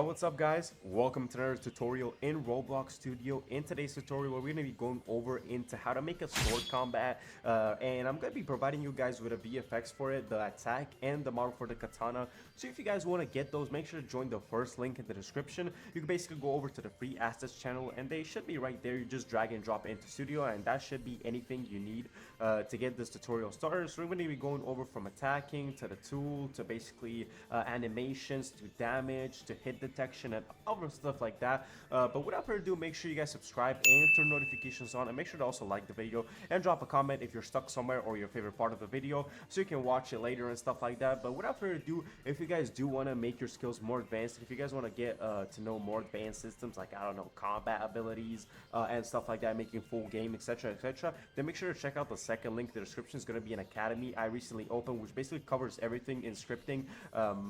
What's up guys? Welcome to another tutorial in Roblox Studio. In today's tutorial we're going to be going over into how to make a sword combat and I'm going to be providing you guys with a VFX for it, the attack and the model for the katana. So if you guys want to get those, make sure to join the first link in the description. You can basically go over to the free assets channel and they should be right there. You just drag and drop into Studio and that should be anything you need to get this tutorial started. So we're going to be going over from attacking to the tool to basically animations to damage to hit detection and other stuff like that. But without further ado, make sure you guys subscribe and turn notifications on, and make sure to also like the video and drop a comment if you're stuck somewhere or your favorite part of the video so you can watch it later and stuff like that. But without further ado, if you guys do want to make your skills more advanced, if you guys want to get to know more advanced systems like, I don't know, combat abilities and stuff like that, making full game, etc, then make sure to check out the second link in the description. It's going to be an academy I recently opened, which basically covers everything in scripting,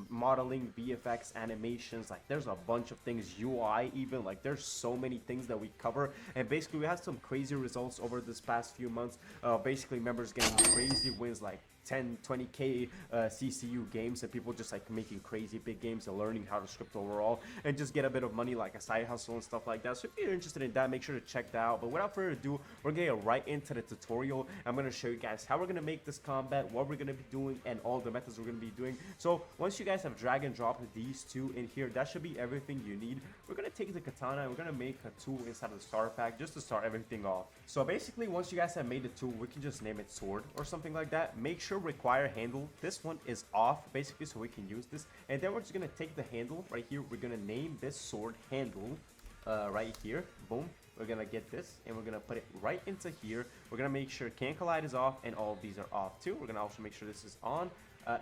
modeling, VFX, animations. Like there's a bunch of things, UI even, like there's so many things that we cover, and basically we had some crazy results over this past few months. Basically members getting crazy wins like 10-20k CCU games, and people just like making crazy big games and learning how to script overall and just get a bit of money like a side hustle and stuff like that. So if you're interested in that, make sure to check that out. But without further ado, we're gonna get right into the tutorial. I'm gonna show you guys how we're gonna make this combat, what we're gonna be doing, and all the methods we're gonna be doing. So once you guys have drag and dropped these two in here, that should be everything you need. We're gonna take the katana and we're gonna make a tool inside of the starter pack just to start everything off. So basically once you guys have made the tool, we can just name it sword or something like that. Make sure require handle, this one is off basically, so we can use this. And then we're just gonna take the handle right here, we're gonna name this sword handle right here. Boom, we're gonna get this and we're gonna put it right into here. We're gonna make sure can collide is off and all of these are off too. We're gonna also make sure this is on.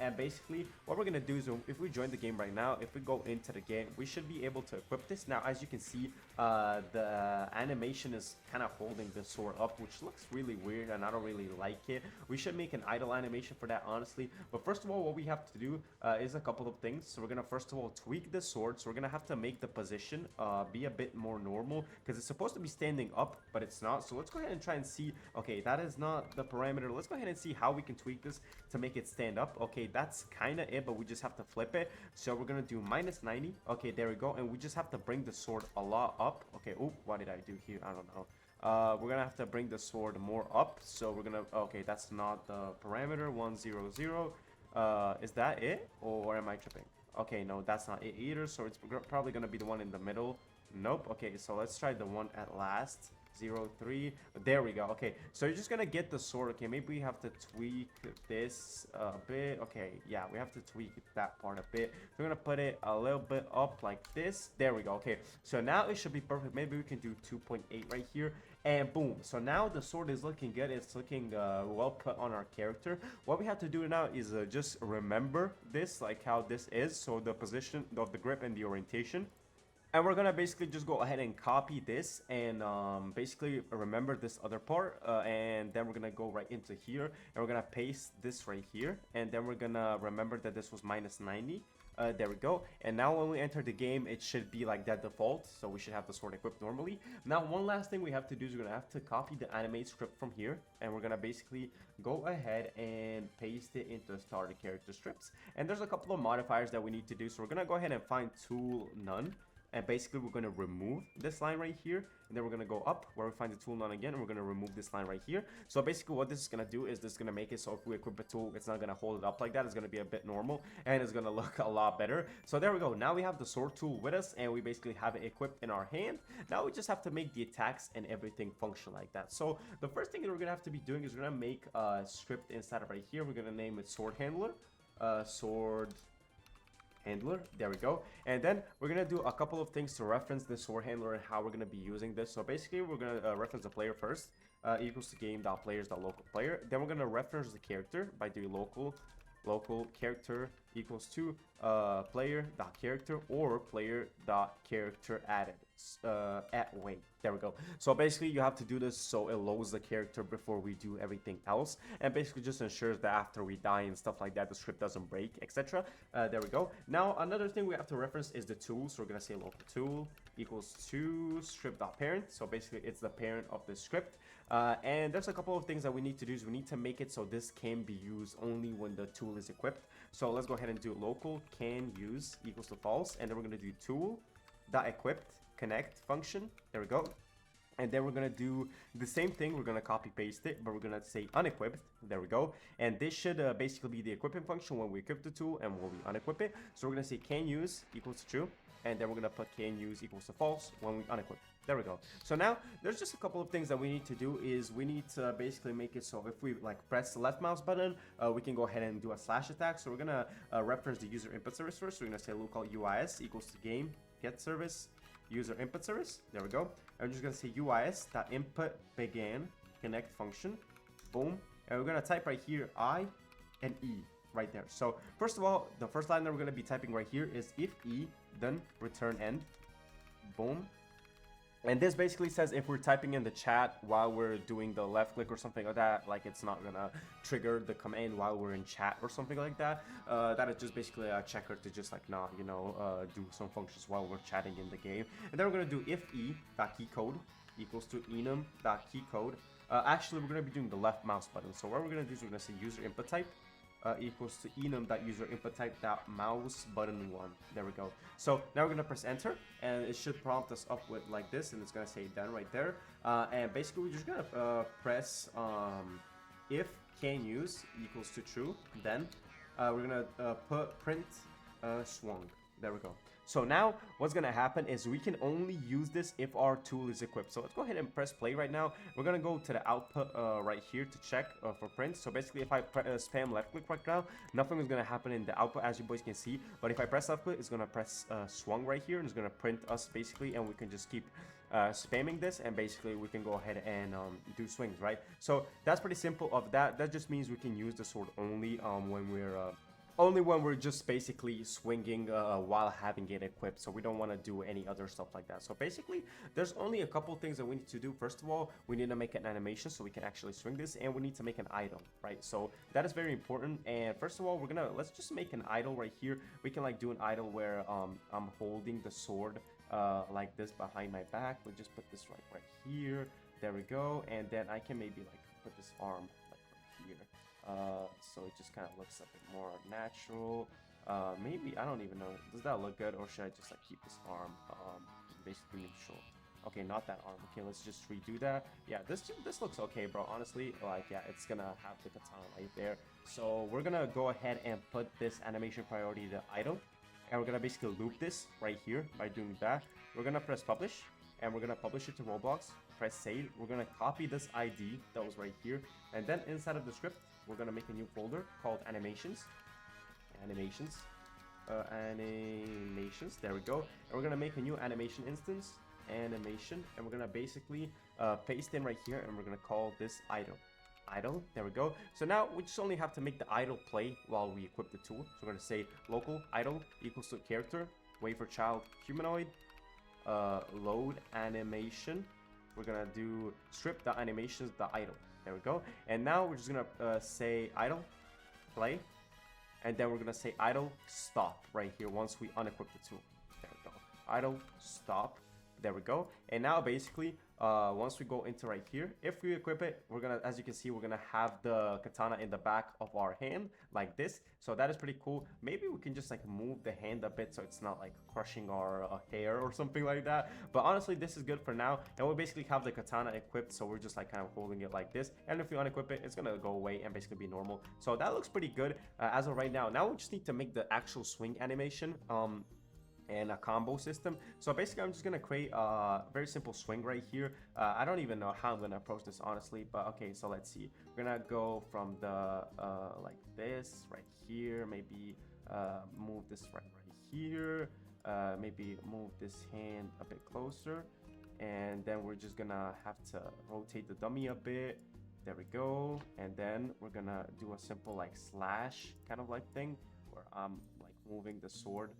And basically what we're gonna do is, if we join the game right now, if we go into the game, we should be able to equip this. Now as you can see, the animation is kind of holding the sword up, which looks really weird and I don't really like it. We should make an idle animation for that, honestly. But first of all, what we have to do is a couple of things. So we're gonna first of all tweak the sword. So we're gonna have to make the position be a bit more normal, because it's supposed to be standing up but it's not. So let's go ahead and try and see. Okay, that is not the parameter. Let's go ahead and see how we can tweak this to make it stand up. Okay, that's kind of it, but we just have to flip it. So we're gonna do -90. Okay, there we go. And we just have to bring the sword a lot up. Okay, oh, what did I do here? I don't know. We're gonna have to bring the sword more up. So we're gonna, okay, that's not the parameter. 100. Is that it, or am I tripping? Okay, no, that's not it either. So it's probably gonna be the one in the middle. Nope. Okay, so let's try the one at last. 03. There we go. Okay, so you're just gonna get the sword. Okay, maybe we have to tweak this a bit. Okay, yeah, we have to tweak that part a bit. We're gonna put it a little bit up like this. There we go. Okay, so now it should be perfect. Maybe we can do 2.8 right here, and boom. So now the sword is looking good. It's looking well put on our character. What we have to do now is just remember this, like how this is. So the position of the grip and the orientation. And we're gonna basically just go ahead and copy this and basically remember this other part, and then we're gonna go right into here and we're gonna paste this right here, and then we're gonna remember that this was -90. There we go. And now when we enter the game, it should be like that default, so we should have the sword equipped normally. Now one last thing we have to do is we're gonna have to copy the animate script from here, and we're gonna basically go ahead and paste it into the starter character strips. And there's a couple of modifiers that we need to do, so we're gonna go ahead and find tool none. And basically we're going to remove this line right here, and then we're going to go up where we find the tool none again, and we're going to remove this line right here. So basically what this is going to do is this is going to make it so if we equip a tool, it's not going to hold it up like that. It's going to be a bit normal and it's going to look a lot better. So there we go. Now we have the sword tool with us and we basically have it equipped in our hand. Now we just have to make the attacks and everything function like that. So the first thing that we're going to have to be doing is we're going to make a script inside of right here. We're going to name it sword handler. Sword handler. There we go. And then we're gonna do a couple of things to reference the sword handler and how we're gonna be using this. So basically we're gonna reference the player first, equals to game.players.local player. Then we're gonna reference the character by doing local character equals to player.character or player.character added. at wait. There we go. So basically you have to do this so it loads the character before we do everything else, and basically just ensures that after we die and stuff like that the script doesn't break, etc. There we go. Now another thing we have to reference is the tool. So we're gonna say local tool equals to script.parent. So basically it's the parent of the script. And there's a couple of things that we need to do. Is we need to make it so this can be used only when the tool is equipped. So let's go ahead and do local can use equals to false, and then we're gonna do tool dot equipped connect function. There we go. And then we're gonna do the same thing. We're gonna copy paste it, but we're gonna say unequipped. There we go. And this should basically be the equipping function when we equip the tool and when we unequip it. So we're gonna say can use equals to true, and then we're gonna put can use equals to false when we unequip. There we go. So now there's just a couple of things that we need to do. Is we need to basically make it so if we like press the left mouse button, we can go ahead and do a slash attack. So we're gonna reference the user input service first. So we're gonna say local UIS equals to game get service user input service. There we go. And we're just gonna say UIS dot input began connect function. Boom. And we're gonna type right here I and E right there. So first of all, the first line that we're gonna be typing right here is if E, then return end. Boom. And this basically says if we're typing in the chat while we're doing the left click or something like that, like it's not gonna trigger the command while we're in chat or something like that. That is just basically a checker to just like not, you know, do some functions while we're chatting in the game. And then we're gonna do if e.keycode equals to enum.keycode. Actually, we're gonna be doing the left mouse button. So what we're gonna do is we're gonna say user input type equals to enum.user input type mouse button 1. There we go. So now we're gonna press enter, and it should prompt us up with like this, and it's gonna say done right there. And basically we're just gonna press if can use equals to true. Then we're gonna put print swung. There we go. So now what's gonna happen is we can only use this if our tool is equipped. So let's go ahead and press play right now. We're gonna go to the output right here to check for print. So basically if I spam left click right now, nothing is gonna happen in the output, as you boys can see. But if I press left click, it's gonna press swung right here, and it's gonna print us basically, and we can just keep spamming this, and basically we can go ahead and do swings, right? So that's pretty simple of that. That just means we can use the sword only when we're just basically swinging while having it equipped. So we don't want to do any other stuff like that. So basically there's only a couple things that we need to do. First of all, we need to make an animation so we can actually swing this, and we need to make an idle, right? So that is very important. And first of all, let's just make an idle right here. We can like do an idle where I'm holding the sword like this behind my back. We'll just put this right here. There we go. And then I can maybe like put this arm like right here. So it just kind of looks a bit more natural. Maybe, I don't even know, does that look good, or should I just like keep this arm basically neutral? Okay, not that arm. Okay, let's just redo that. Yeah, this looks okay, bro. Honestly, like, yeah, it's gonna have the katana right there. So we're gonna go ahead and put this animation priority to idle, and we're gonna basically loop this right here by doing that. We're gonna press publish, and we're gonna publish it to Roblox. Press save. We're gonna copy this ID that was right here, and then inside of the script, we're gonna make a new folder called animations. Animations. There we go. And we're gonna make a new animation instance, animation, and we're gonna basically paste in right here, and we're gonna call this idle. There we go. So now we just only have to make the idle play while we equip the tool. So we're gonna say local idle equals to character, wait for child humanoid, load animation. We're gonna do script.animations.idle. There we go. And now we're just gonna say idle play, and then we're gonna say idle stop right here once we unequip the tool. There we go. Idle stop. There we go. And now basically once we go into right here, if we equip it, we're gonna, as you can see, we're gonna have the katana in the back of our hand like this. So that is pretty cool. Maybe we can just like move the hand a bit so it's not like crushing our hair or something like that. But honestly, this is good for now. And we basically have the katana equipped, so we're just like kind of holding it like this. And if we unequip it, it's gonna go away and basically be normal. So that looks pretty good as of right now. Now we just need to make the actual swing animation and a combo system. So basically I'm just gonna create a very simple swing right here. I don't even know how I'm gonna approach this honestly, but okay, so let's see. We're gonna go from the like this right here, maybe move this right here, maybe move this hand a bit closer, and then we're just gonna have to rotate the dummy a bit. There we go. And then we're gonna do a simple like slash kind of like thing where I'm like moving the sword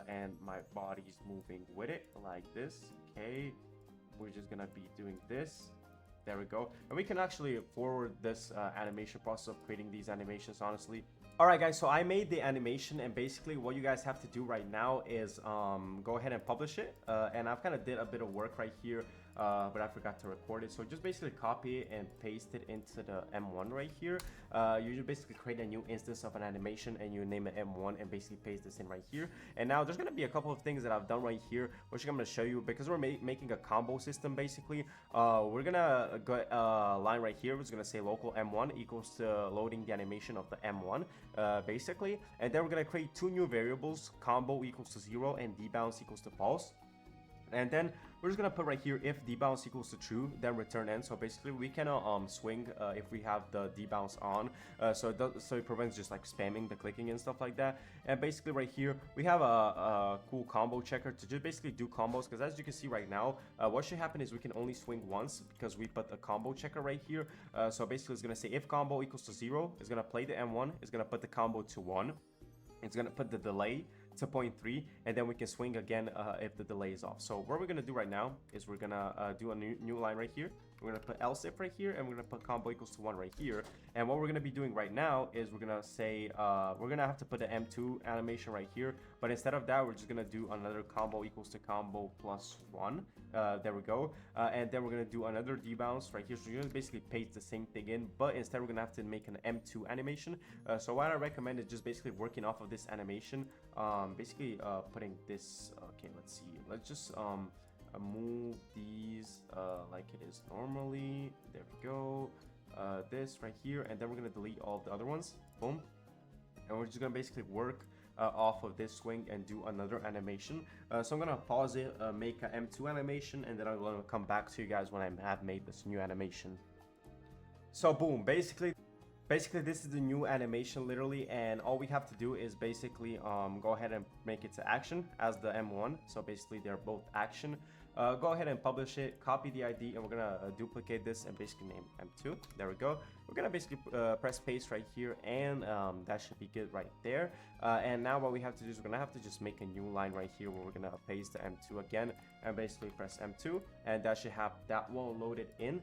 and my body's moving with it like this. Okay, we're just gonna be doing this. There we go. And we can actually forward this animation process of creating these animations, honestly. Alright guys, so I made the animation, and basically what you guys have to do right now is go ahead and publish it. And I've kind of did a bit of work right here, but I forgot to record it. So just basically copy it and paste it into the M1 right here. You just basically create a new instance of an animation and you name it M1 and basically paste this in right here. And now there's going to be a couple of things that I've done right here, which I'm going to show you because we're making a combo system basically. We're going to go line right here. It's going to say local M1 equals to loading the animation of the M1 basically. And then we're going to create two new variables, combo equals to 0 and debounce equals to false. And then we're just gonna put right here, if debounce equals to true, then return end. So basically we can swing if we have the debounce on, so it prevents just like spamming the clicking and stuff like that. And basically right here we have a cool combo checker to just basically do combos, because as you can see right now, what should happen is we can only swing once because we put a combo checker right here. So basically it's gonna say if combo equals to 0, it's gonna play the M1, it's gonna put the combo to 1, it's gonna put the delay to 0.3, and then we can swing again if the delay is off. So what we're gonna do right now is we're gonna do a new line right here. We're gonna put else if right here, and we're gonna put combo equals to 1 right here. And what we're gonna be doing right now is we're gonna say we're gonna have to put the M2 animation right here, but instead of that we're just gonna do another combo equals to combo plus 1. There we go. And then we're gonna do another debounce right here. So you're gonna basically paste the same thing in, but instead we're gonna have to make an M2 animation. So what I recommend is just basically working off of this animation, basically putting this. Okay, let's see, let's just move these like it is normally. There we go. This right here, and then we're gonna delete all the other ones. Boom. And we're just gonna basically work off of this swing and do another animation. So I'm gonna pause it, make an M2 animation, and then I'm gonna come back to you guys when I have made this new animation. So boom, basically this is the new animation literally, and all we have to do is basically go ahead and make it to action as the M1. So basically they're both action. Go ahead and publish it, copy the ID, and we're gonna duplicate this and basically name M2. There we go. We're gonna basically press paste right here, and that should be good right there. And now what we have to do is we're gonna have to just make a new line right here where we're gonna paste the M2 again and basically press M2, and that should have that one loaded in.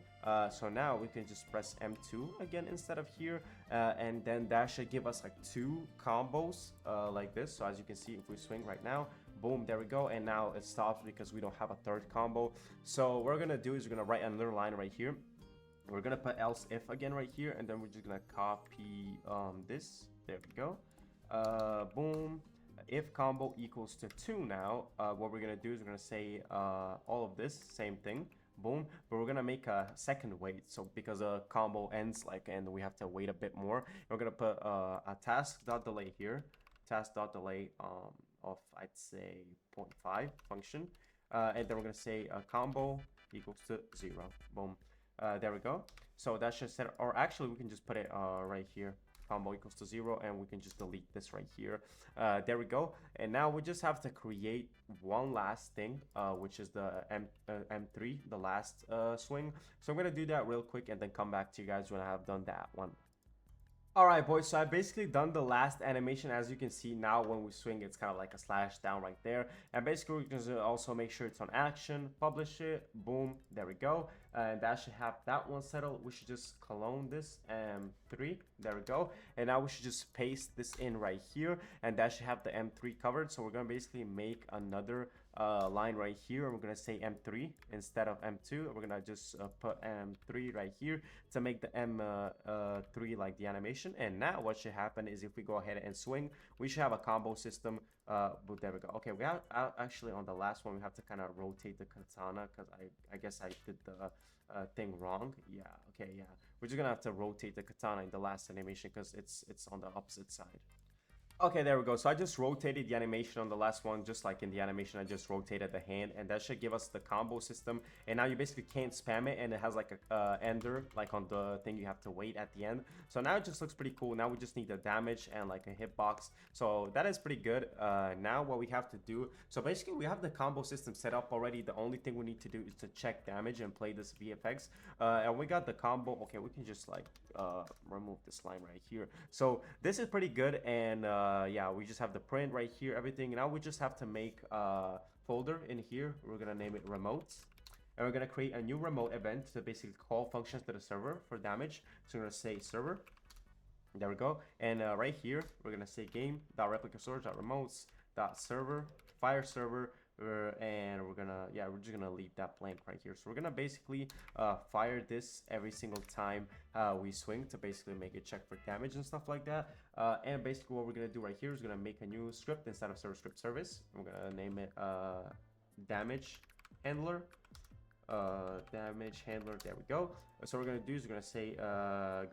So now we can just press M2 again instead of here, and then that should give us like 2 combos like this. So as you can see, if we swing right now, boom, there we go. And now it stops because we don't have a third combo. So what we're gonna do is we're gonna write another line right here. We're gonna put else if again right here, and then we're just gonna copy this. There we go. Boom. If combo equals to 2 now, what we're gonna do is we're gonna say all of this same thing. Boom, but we're gonna make a second wait, so because a combo ends like and we have to wait a bit more. We're gonna put a task.delay here, task.delay of I'd say 0.5 function, and then we're gonna say combo equals to 0. Boom. There we go. So that should set, or actually we can just put it right here, combo equals to 0, and we can just delete this right here. There we go. And now we just have to create one last thing, which is the M3, the last swing. So I'm gonna do that real quick and then come back to you guys when I have done that one. Alright boys, so I basically done the last animation. As you can see now, when we swing, it's kind of like a slash down right there. And basically we can also make sure it's on action, publish it, boom, there we go. And that should have that one settled. We should just clone this M3, there we go. And now we should just paste this in right here, and that should have the M3 covered. So we're gonna basically make another line right here, and we're gonna say M3 instead of M2. We're gonna just put M3 right here to make the M3 like the animation. And now what should happen is if we go ahead and swing, we should have a combo system. But there we go. Okay, we have actually on the last one we have to kind of rotate the katana, because I guess I did the thing wrong. Yeah, okay, yeah, we're just gonna have to rotate the katana in the last animation because it's on the opposite side. Okay, there we go. So I just rotated the animation on the last one, just like in the animation I just rotated the hand, and that should give us the combo system. And now you basically can't spam it, and it has like a ender, like on the thing you have to wait at the end. So now it just looks pretty cool. Now we just need the damage and like a hitbox. So that is pretty good. Now what we have to do, so basically we have the combo system set up already. The only thing we need to do is to check damage and play this VFX. And we got the combo. Okay, we can just like remove this line right here. So this is pretty good, and yeah, we just have the print right here, everything. Now we just have to make a folder in here. We're gonna name it remotes. And we're gonna create a new remote event to basically call functions to the server for damage. So we're gonna say server. There we go. And right here, we're gonna say game.replicaStorage.remotes.server, fire server, and we're just gonna leave that blank right here. So we're gonna basically fire this every single time we swing to basically make it check for damage and stuff like that. And basically what we're gonna do right here is gonna make a new script inside of server script service. We're gonna name it damage handler. Damage handler. There we go. So what we're gonna do is we're gonna say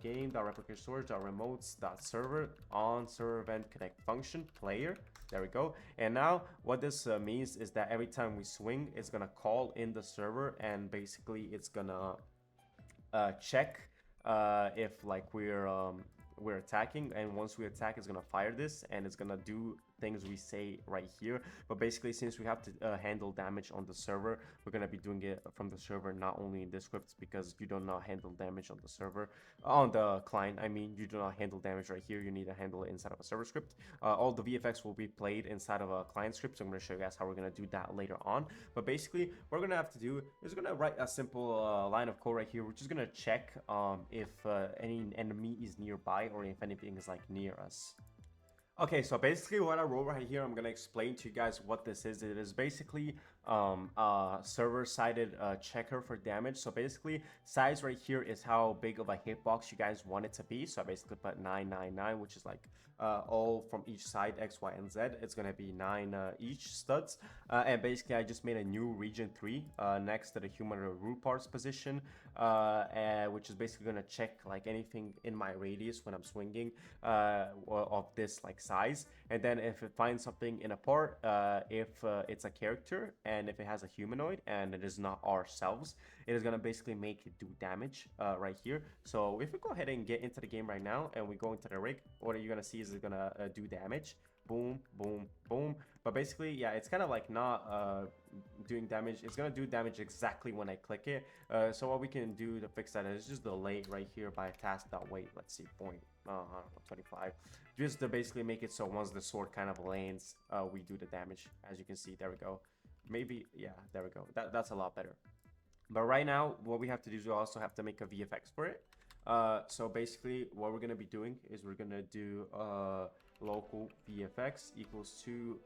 game.replicaStorage.remotes.server on server event connect function player. There we go. And now what this means is that every time we swing, it's gonna call in the server, and basically it's gonna check if like we're attacking, and once we attack, it's gonna fire this, and it's gonna do things we say right here. But basically, since we have to handle damage on the server, we're gonna be doing it from the server, not only in the scripts, because you do not handle damage on the server, on the client. I mean, you do not handle damage right here. You need to handle it inside of a server script. All the VFX will be played inside of a client script, so I'm gonna show you guys how we're gonna do that later on. But basically, what we're gonna have to do is we're gonna write a simple line of code right here. We're just gonna check if any enemy is nearby, or if anything is like near us. Okay, so basically what I wrote right here, I'm gonna explain to you guys what this is. It is basically a server-sided checker for damage. So basically, size right here is how big of a hitbox you guys want it to be. So I basically put 999, which is like all from each side, X, Y, and Z. It's gonna be 9 each studs. And basically, I just made a new region 3 next to the human root parts position, which is basically gonna check like anything in my radius when I'm swinging of this like size. And then if it finds something in a part, if it's a character and if it has a humanoid and it is not ourselves, it is gonna basically make it do damage right here. So if we go ahead and get into the game right now and we go into the rig, what are you gonna see is it's gonna do damage. Boom, boom, boom. But basically, yeah, it's kind of like not doing damage. It's gonna do damage exactly when I click it. So what we can do to fix that is just delay right here by task.wait. Let's see, point 25, just to basically make it so once the sword kind of lands, we do the damage. As you can see, there we go. Maybe, yeah, there we go. That's a lot better. But right now, what we have to do is we also have to make a VFX for it. So basically, what we're gonna be doing is we're gonna do local VFX equals to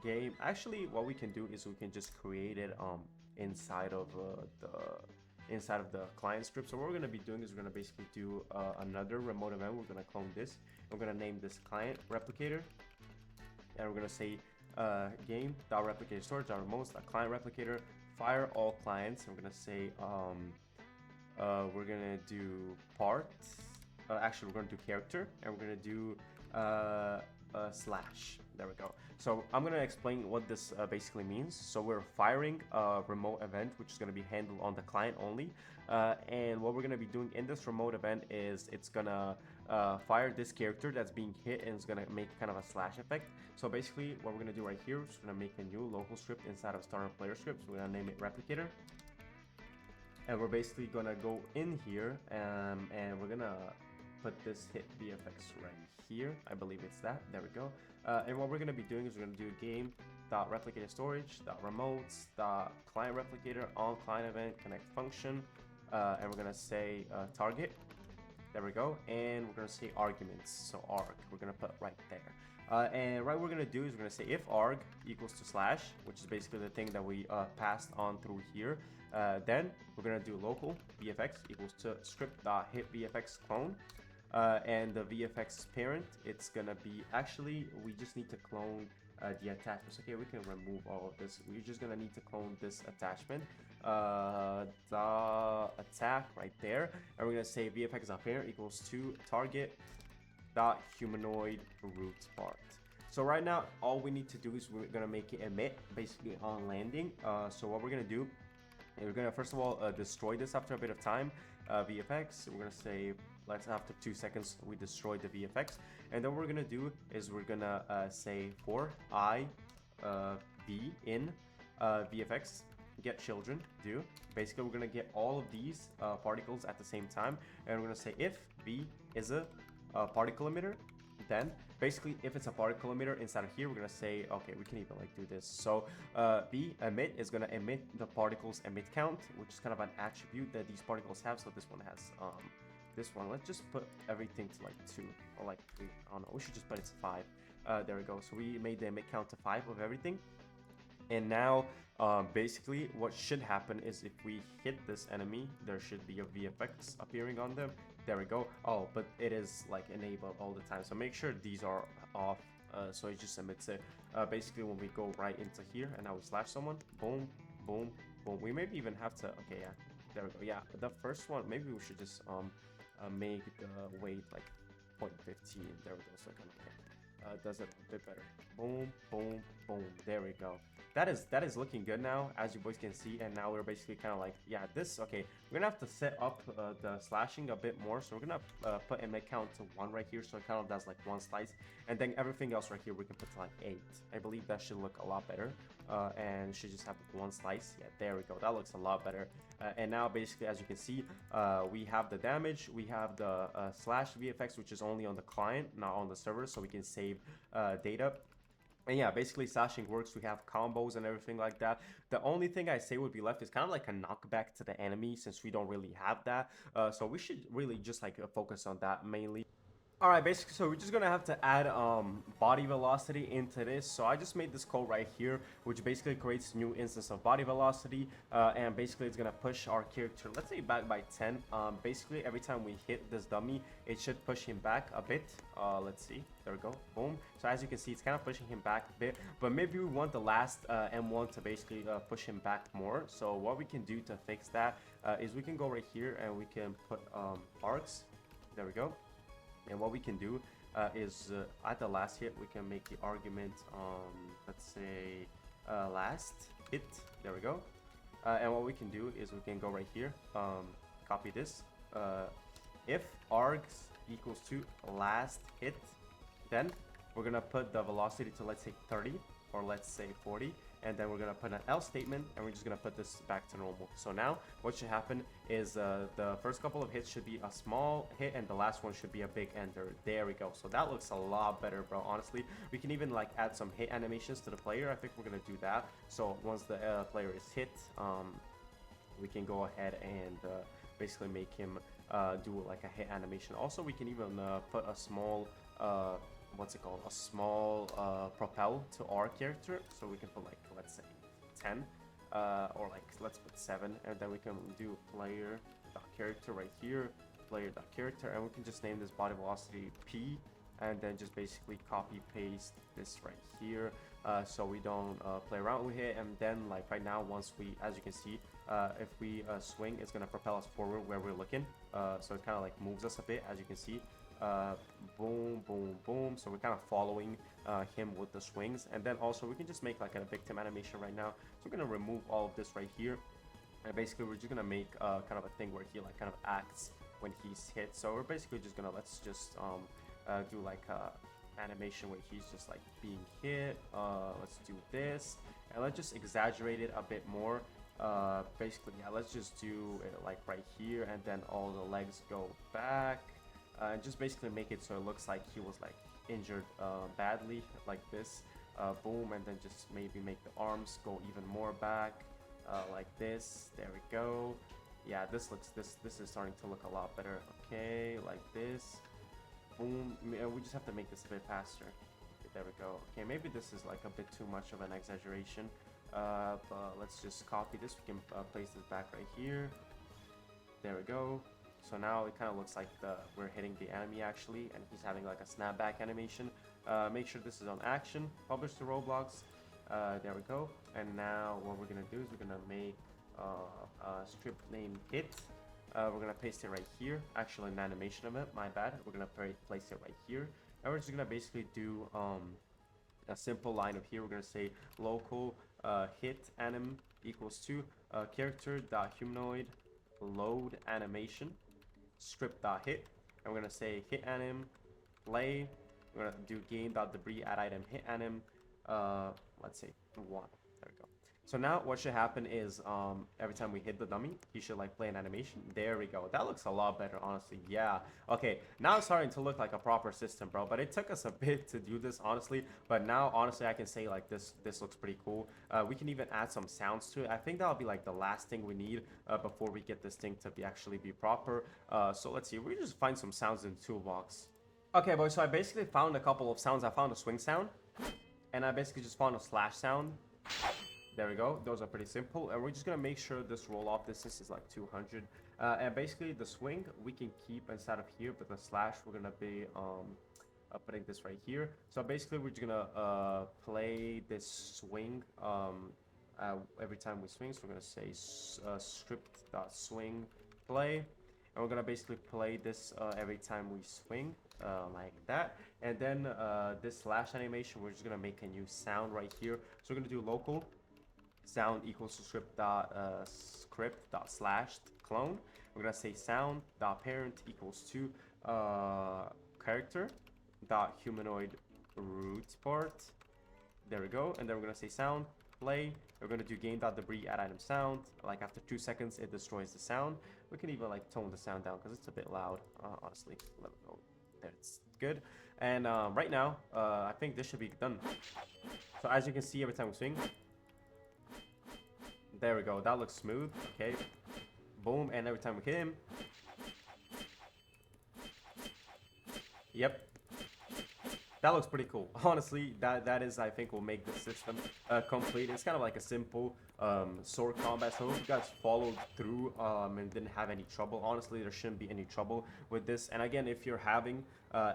game. Actually, what we can do is we can just create it inside of the client script. So what we're going to be doing is we're going to basically do another remote event. We're going to clone this. We're going to name this client replicator, and we're going to say game.replicatorStorage.remotes.client replicator fire all clients. And we're going to say we're going to do part. Actually, we're going to do character, and we're going to do slash. There we go. So I'm going to explain what this basically means. So we're firing a remote event, which is going to be handled on the client only. And what we're going to be doing in this remote event is it's going to fire this character that's being hit, and it's going to make kind of a slash effect. So basically what we're going to do right here is we're going to make a new local script inside of starter player scripts. We're going to name it replicator. And we're basically going to go in here and we're going to put this hit VFX right here. I believe it's that. There we go. And what we're going to be doing is we're going to do game.replicatorStorage.remotes.client replicator on client event connect function. And we're going to say target. There we go. And we're going to say arguments. So arg, we're going to put right there. And right what we're going to do is we're going to say if arg equals to slash, which is basically the thing that we passed on through here. Then we're going to do local VFX equals to script.hitVFX clone. And the VFX parent, it's gonna be, actually we just need to clone the attachments. Okay, we can remove all of this. We're just gonna need to clone this attachment, the attack right there, and we're gonna say VFX.parent equals to target.humanoid root part. So right now all we need to do is we're gonna make it emit basically on landing. So what we're gonna do, we're gonna first of all destroy this after a bit of time. VFX, we're gonna say after 2 seconds we destroy the VFX, and then what we're gonna do is we're gonna say for I v in VFX get children do. Basically we're gonna get all of these particles at the same time, and we're gonna say if v is a particle emitter, then basically if it's a particle emitter inside of here, we're gonna say, okay, we can even like do this. So b emit is gonna emit the particles emit count, which is kind of an attribute that these particles have. So this one has this one, let's just put everything to like 2 or like 3. I don't know, we should just put it to 5. There we go. So we made the emit count to 5 of everything. And now basically what should happen is if we hit this enemy, there should be a VFX appearing on them. There we go. Oh, but it is like enabled all the time, so make sure these are off, so it just emits it. Basically when we go right into here and now we slash someone, boom, boom, boom. We maybe even have to, okay, yeah, there we go. Yeah, the first one, maybe we should just make the weight like 0.15. There we go. So kind of does it a bit better. Boom, boom, boom. There we go. That is looking good now, as you boys can see. And now we're basically kind of like, yeah, this, okay, we're gonna have to set up the slashing a bit more. So we're gonna put emit count to 1 right here, so it kind of does like 1 slice, and then everything else right here we can put to like 8. I believe that should look a lot better, and should just have 1 slice. Yeah, there we go. That looks a lot better. And now basically, as you can see, we have the damage, we have the slash VFX, which is only on the client, not on the server, so we can save data. And yeah, basically slashing works. We have combos and everything like that. The only thing I say would be left is kind of like a knockback to the enemy, since we don't really have that. So we should really just like focus on that mainly. All right, basically, so we're just gonna have to add body velocity into this. So I just made this code right here, which basically creates a new instance of body velocity, and basically it's gonna push our character, let's say, back by 10. Basically every time we hit this dummy, it should push him back a bit. Let's see, there we go, boom. So as you can see, it's kind of pushing him back a bit, but maybe we want the last M1 to basically push him back more. So what we can do to fix that is we can go right here and we can put arcs. There we go. And what we can do is at the last hit, we can make the argument, let's say, last hit. There we go. And what we can do is we can go right here, copy this. If args equals to last hit, then we're going to put the velocity to, let's say, 30 or let's say 40. And then we're going to put an else statement, and we're just going to put this back to normal. So now what should happen is the first couple of hits should be a small hit, and the last one should be a big enter. There we go. So that looks a lot better, bro. Honestly, we can even like add some hit animations to the player. I think we're going to do that. So once the player is hit, we can go ahead and basically make him do like a hit animation. Also, we can even put a small what's it called, a small propel to our character, so we can put like, let's say 10 or like let's put 7, and then we can do player dot character right here, player dot character, and we can just name this body velocity P, and then just basically copy paste this right here, so we don't play around with it. And then like right now, once we, as you can see, if we swing, it's gonna propel us forward where we're looking, so it kind of like moves us a bit, as you can see. Boom, boom, boom. So we're kind of following him with the swings. And then also we can just make like a victim animation right now. So we're gonna remove all of this right here, and basically we're just gonna make kind of a thing where he like kind of acts when he's hit. So we're basically just gonna, let's just do like a animation where he's just like being hit. Let's do this, and let's just exaggerate it a bit more. Basically, yeah, let's just do it like right here, and then all the legs go back. And just basically make it so it looks like he was like injured badly, like this. Boom, and then just maybe make the arms go even more back, like this. There we go. Yeah, this is starting to look a lot better. Okay, like this. Boom. We just have to make this a bit faster. Okay, there we go. Okay, maybe this is like a bit too much of an exaggeration. But let's just copy this. We can place this back right here. There we go. So now it kind of looks like we're hitting the enemy actually, and he's having like a snapback animation. Make sure this is on action, publish to Roblox. There we go. And now what we're gonna do is we're gonna make a strip name hit. We're gonna paste it right here. Actually, an animation of it, my bad. We're gonna place it right here, and we're just gonna basically do a simple line of here. We're gonna say local hit anim equals to character dot humanoid load animation strip dot hit, and we're gonna say hit anim play. We're gonna do game dot debris add item hit anim let's say 1. There we go. So now what should happen is every time we hit the dummy, he should like play an animation. There we go. That looks a lot better, honestly. Yeah. Okay, now it's starting to look like a proper system, bro. But it took us a bit to do this, honestly. But now, honestly, I can say like this looks pretty cool. We can even add some sounds to it. I think that'll be like the last thing we need before we get this thing to be actually be proper. So let's see. We just find some sounds in the toolbox. Okay, boys. So I basically found a couple of sounds. I found a swing sound, and I basically just found a slash sound. There we go. Those are pretty simple. And we're just going to make sure this roll-off distance is like 200. And basically, the swing we can keep inside of here, but the slash, we're going to be putting this right here. So basically, we're just going to play this swing every time we swing. So we're going to say script.swing play. And we're going to basically play this every time we swing, like that. And then this slash animation, we're just going to make a new sound right here. So we're going to do local sound equals to script.slash clone. We're gonna say sound.parent equals to character dot humanoid roots part. There we go. And then we're gonna say sound play. We're gonna do game.debris add item sound. Like after 2 seconds, it destroys the sound. We can even like tone the sound down because it's a bit loud. Honestly, let it go. There, it's good. And right now, I think this should be done. So as you can see, every time we swing. There we go. That looks smooth. Okay. Boom. And every time we hit him. Yep. That looks pretty cool. Honestly, that is, I think, will make the system complete. It's kind of like a simple sword combat. So I hope you guys followed through and didn't have any trouble. Honestly, there shouldn't be any trouble with this. And again, if you're having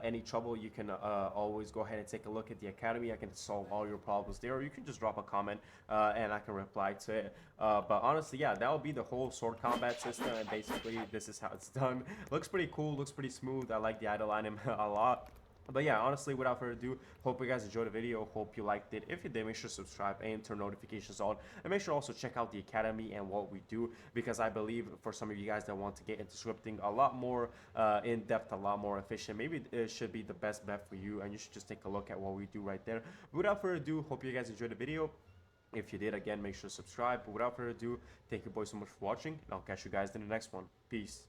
any trouble, you can always go ahead and take a look at the academy. I can solve all your problems there, or you can just drop a comment and I can reply to it. But honestly, yeah, that will be the whole sword combat system. And basically, this is how it's done. Looks pretty cool. Looks pretty smooth. I like the idle item a lot. But yeah, honestly, without further ado, hope you guys enjoyed the video. Hope you liked it. If you did, make sure to subscribe and turn notifications on. And make sure also check out the academy and what we do, because I believe for some of you guys that want to get into scripting a lot more in depth, a lot more efficient, maybe it should be the best bet for you. And you should just take a look at what we do right there. But without further ado, hope you guys enjoyed the video. If you did, again, make sure to subscribe. But without further ado, thank you boys so much for watching. And I'll catch you guys in the next one. Peace.